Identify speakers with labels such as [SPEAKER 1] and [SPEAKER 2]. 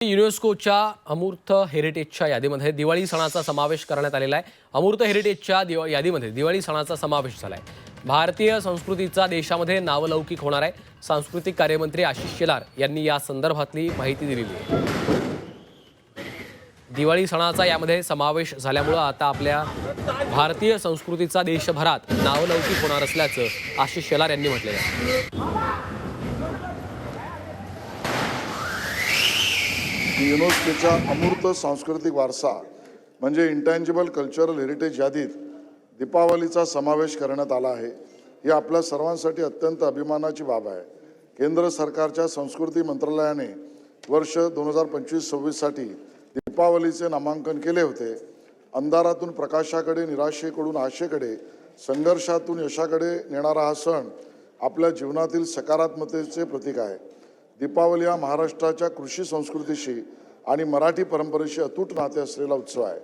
[SPEAKER 1] युनेस्कोच्या अमूर्त हेरिटेजच्या यादीमध्ये दिवाळी सणाचा समावेश करण्यात आलेला आहे। अमूर्त हेरिटेजच्या यादीमध्ये दिवाळी सणाचा समावेश झाला आहे। भारतीय संस्कृतीचा देशामध्ये नावलौकिक होणार आहे। सांस्कृतिक कार्यमंत्री आशिष शेलार यांनी या संदर्भातली माहिती दिलेली आहे। दिवाळी सणाचा यामध्ये समावेश झाल्यामुळे आता आपल्या भारतीय संस्कृतीचा देशभरात नावलौकिक होणार असल्याचं आशिष शेलार यांनी म्हटलं आहे।
[SPEAKER 2] युनेस्कोच्या अमूर्त सांस्कृतिक वारसा म्हणजे इंटँजिबल कल्चरल हेरिटेज यादीत दीपावलीचा समावेश करण्यात आला आहे। ही आपल्या सर्वांसाठी अत्यंत अभिमानाची बाब आहे। केंद्र सरकारच्या संस्कृती मंत्रालयाने वर्ष 2025-26 साठी दीपावलीचे नामांकन केले होते। अंधारातून प्रकाशाकडे, निराशेकडून आशेकडे, संघर्षातून यशाकडे नेणारा हा सण आपल्या जीवनातील सकारात्मकतेचे प्रतीक आहे। दीपावली हा महाराष्ट्राच्या कृषी संस्कृतीशी आणि मराठी परंपरेशी अतूट नाते असलेला उत्सव आहे।